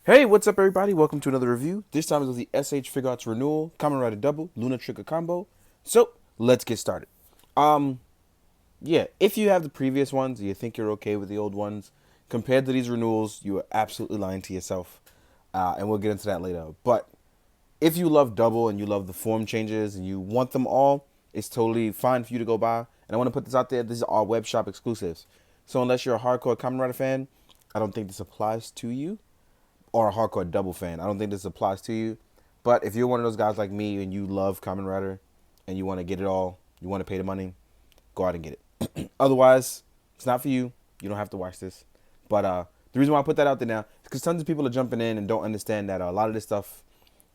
Hey, what's up, everybody? Welcome to another review. This time is of the SH Figuarts Renewal Kamen Rider Double LunaTrigger combo. So let's get started. Um, yeah, if you have the previous ones, you think you're okay with the old ones. Compared to these renewals, you are absolutely lying to yourself, and we'll get into that later. But if you love Double and you love the form changes and you want them all, it's totally fine for you to go buy. And I want to put this out there: these are all web shop exclusives. So unless you're a hardcore Kamen Rider fan, I don't think this applies to you, or a hardcore Double fan. I don't think this applies to you. But if you're one of those guys like me and you love Kamen Rider and you want to get it all, you want to pay the money, go out and get it. Otherwise, it's not for you. You don't have to watch this. But the reason why I put that out there now is because tons of people are jumping in and don't understand that a lot of this stuff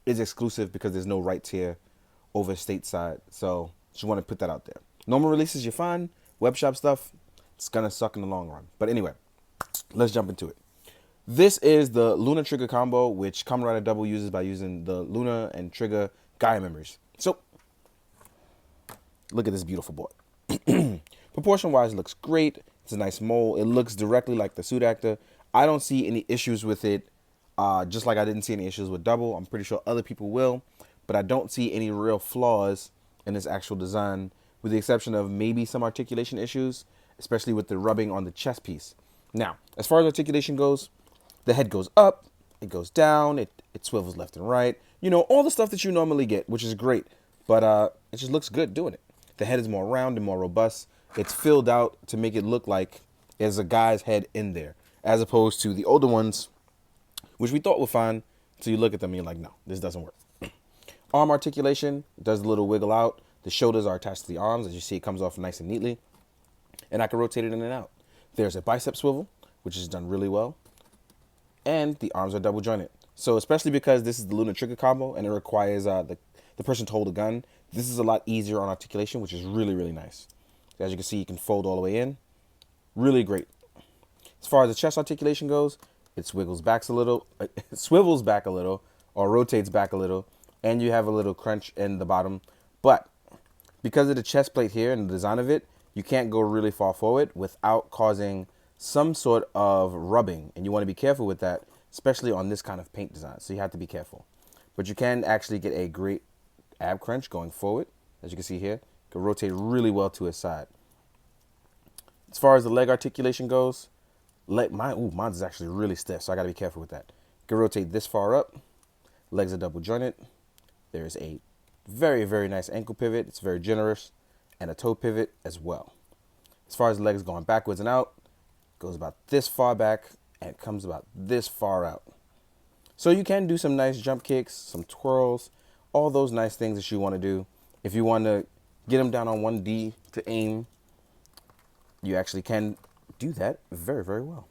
is exclusive because there's no rights here over stateside. So just want to put that out there. Normal releases, you're fine. Web shop stuff, it's going to suck in the long run. But anyway, let's jump into it. This is the LunaTrigger combo, which Kamen Rider Double uses by using the Luna and Trigger Gaia memories. So, look at this beautiful boy. Proportion-wise, it looks great. It's a nice mold. It looks directly like the suit actor. I don't see any issues with it, just like I didn't see any issues with Double. I'm pretty sure other people will, but I don't see any real flaws in this actual design, with the exception of maybe some articulation issues, especially with the rubbing on the chest piece. Now, as far as articulation goes, the head goes up, it goes down, it swivels left and right. You know, all the stuff that you normally get, which is great. But it just looks good doing it. The head is more round and more robust. It's filled out to make it look like there's a guy's head in there, as opposed to the older ones, which we thought were fine, until you look at them and you're like, no, this doesn't work. Arm articulation does a little wiggle out. The shoulders are attached to the arms. As you see, it comes off nice and neatly. And I can rotate it in and out. There's a bicep swivel, which is done really well. And the arms are double jointed. So especially because this is the LunaTrigger combo and it requires the person to hold a gun, this is a lot easier on articulation, which is really, really nice. As you can see, you can fold all the way in. Really great. As far as the chest articulation goes, it swivels back a little, or rotates back a little, and you have a little crunch in the bottom. But because of the chest plate here and the design of it, you can't go really far forward without causing some sort of rubbing, and you want to be careful with that, especially on this kind of paint design. So you have to be careful. But you can actually get a great ab crunch going forward. As you can see here, it can rotate really well to his side. As far as the leg articulation goes, mine is actually really stiff, so I got to be careful with that. You can rotate this far up. Legs are double jointed. There's a very, very nice ankle pivot. It's very generous, and a toe pivot as well. As far as the legs going backwards and out, goes about this far back and comes about this far out. So you can do some nice jump kicks, some twirls, all those nice things that you want to do. If you want to get them down on 1D to aim, you actually can do that very, very well.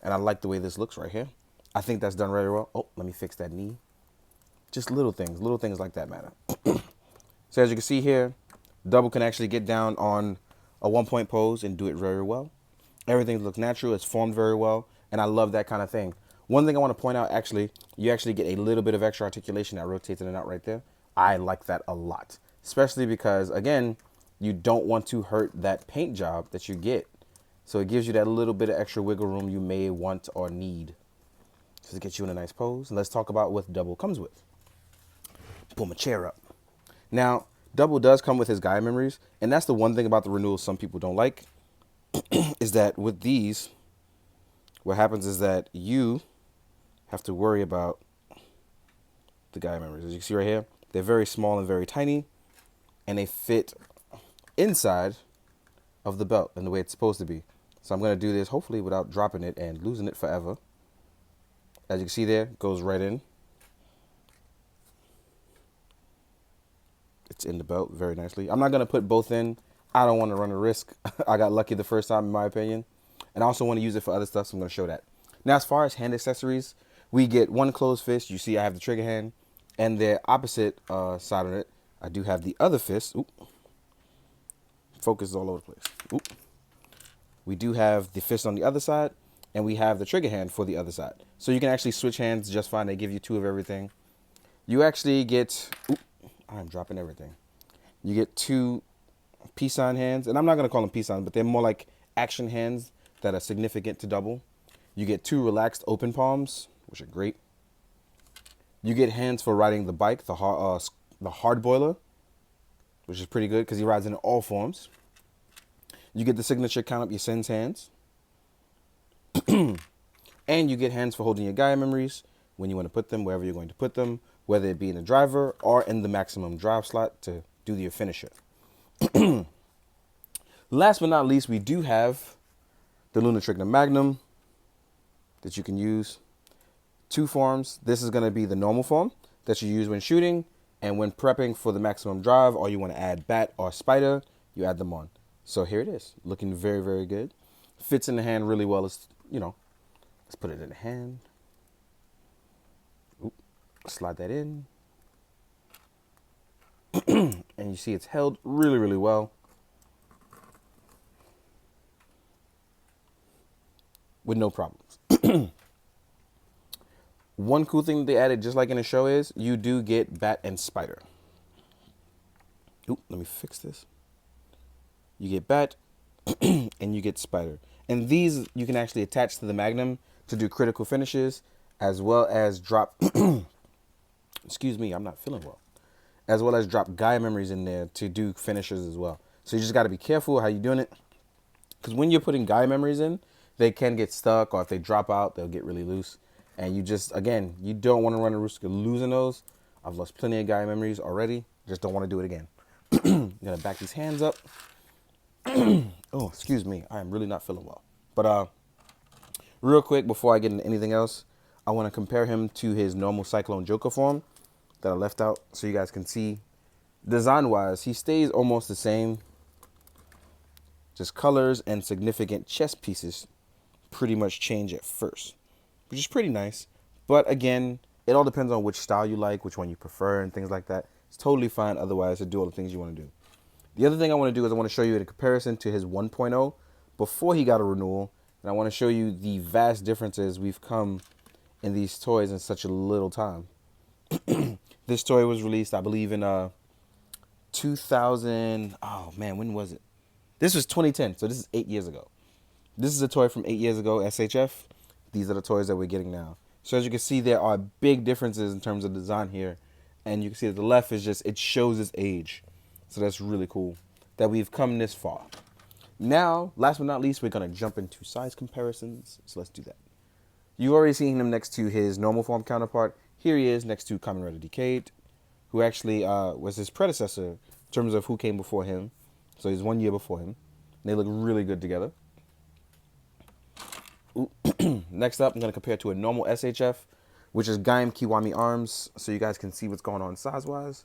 And I like the way this looks right here. I think that's done very well. Oh, let me fix that knee. Just little things like that matter. So as you can see here, Double can actually get down on a 1-point pose and do it very well. Everything looks natural. It's formed very well. And I love that kind of thing. One thing I want to point out, actually, you actually get a little bit of extra articulation that rotates in and out right there. I like that a lot. Especially because, again, you don't want to hurt that paint job that you get. So it gives you that little bit of extra wiggle room you may want or need. So to get you in a nice pose. And let's talk about what Double comes with. Pull my chair up. Now, Double does come with his Gaia memories. And that's the one thing about the renewals some people don't like. Is that with these, what happens is that you have to worry about the Gaia memories. As you can see right here, they're very small and very tiny, and they fit inside of the belt in the way it's supposed to be. So I'm going to do this hopefully without dropping it and losing it forever. As you can see there, it goes right in. It's in the belt very nicely. I'm not going to put both in. I don't want to run a risk. I got lucky the first time, in my opinion. And I also want to use it for other stuff, so I'm going to show that. Now, as far as hand accessories, we get one closed fist. You see I have the trigger hand. And the opposite side of it, I do have the other fist. Oop. Focus is all over the place. Oop. We do have the fist on the other side, and we have the trigger hand for the other side. So you can actually switch hands just fine. They give you 2 of everything. You actually get... Oop, I'm dropping everything. You get 2 peace sign hands, and I'm not going to call them peace signs, but they're more like action hands that are significant to Double. You get 2 relaxed open palms, which are great. You get hands for riding the bike, the hard boiler, which is pretty good because he rides in all forms. You get the signature count up your Sen's hands. And you get hands for holding your Gaia memories when you want to put them, wherever you're going to put them, whether it be in the driver or in the maximum drive slot to do your finisher. Last but not least, we do have the LunaTrigger Magnum that you can use. 2 forms. This is going to be the normal form that you use when shooting, and when prepping for the maximum drive, or you want to add bat or spider, you add them on. So here it is, looking very, very good. Fits in the hand really well. Let's put it in the hand. Oop, slide that in. And you see it's held really, really well. With no problems. One cool thing they added, just like in the show, is you do get bat and spider. Oop, let me fix this. You get bat and you get spider. And these you can actually attach to the Magnum to do critical finishes, as well as drop, excuse me, I'm not feeling well, as well as drop Gaia memories in there to do finishes as well. So you just got to be careful how you're doing it, because when you're putting Gaia memories in, they can get stuck, or if they drop out, they'll get really loose. And you just, again, you don't want to run the risk of losing those. I've lost plenty of Gaia memories already. Just don't want to do it again. I'm going to back these hands up. Oh, excuse me. I am really not feeling well. But real quick, before I get into anything else, I want to compare him to his normal Cyclone Joker form that I left out so you guys can see. Design-wise, he stays almost the same. Just colors and significant chest pieces pretty much change at first, which is pretty nice. But again, it all depends on which style you like, which one you prefer, and things like that. It's totally fine otherwise to do all the things you want to do. The other thing I want to do is I want to show you in comparison to his 1.0 before he got a renewal. And I want to show you the vast differences we've come in these toys in such a little time. This toy was released, I believe, in 2000. Oh, man, when was it? This was 2010, so this is 8 years ago. This is a toy from 8 years ago, SHF. These are the toys that we're getting now. So as you can see, there are big differences in terms of design here. And you can see that the left is just, it shows its age. So that's really cool that we've come this far. Now, last but not least, we're going to jump into size comparisons. So let's do that. You've already seen him next to his normal form counterpart. Here he is next to Kamen Rider Decade, who actually was his predecessor in terms of who came before him. So he's 1 year before him. And they look really good together. Next up, I'm going to compare to a normal SHF, which is Gaim Kiwami Arms, so you guys can see what's going on size-wise.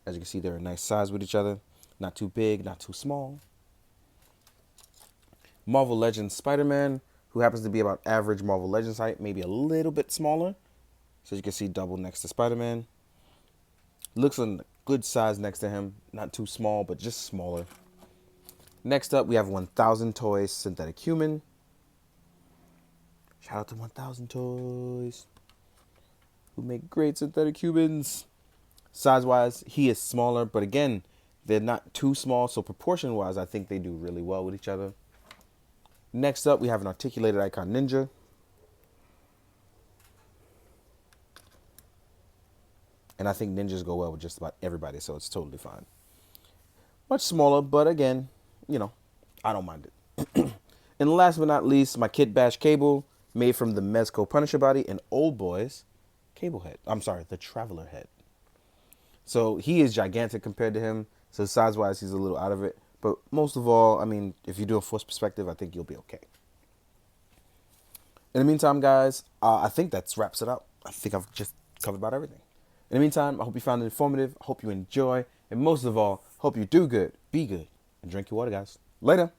As you can see, they're a nice size with each other. Not too big, not too small. Marvel Legends Spider-Man, who happens to be about average Marvel Legends height, maybe a little bit smaller. So you can see double next to Spider-Man. Looks a good size next to him. Not too small, but just smaller. Next up, we have 1000 Toys Synthetic Human. Shout out to 1000 Toys, who make great synthetic humans. Size-wise, he is smaller, but again, they're not too small, so proportion-wise, I think they do really well with each other. Next up, we have an articulated icon ninja. And I think ninjas go well with just about everybody, so it's totally fine. Much smaller, but again, you know, I don't mind it. And last but not least, my Kid Bash Cable, made from the Mezco Punisher body and Old Boy's Cable Head. I'm sorry, the Traveler Head. So he is gigantic compared to him. So size-wise, he's a little out of it. But most of all, I mean, if you do a force perspective, I think you'll be okay. In the meantime, guys, I think that wraps it up. I think I've just covered about everything. In the meantime, I hope you found it informative. I hope you enjoy. And most of all, hope you do good, be good, and drink your water, guys. Later.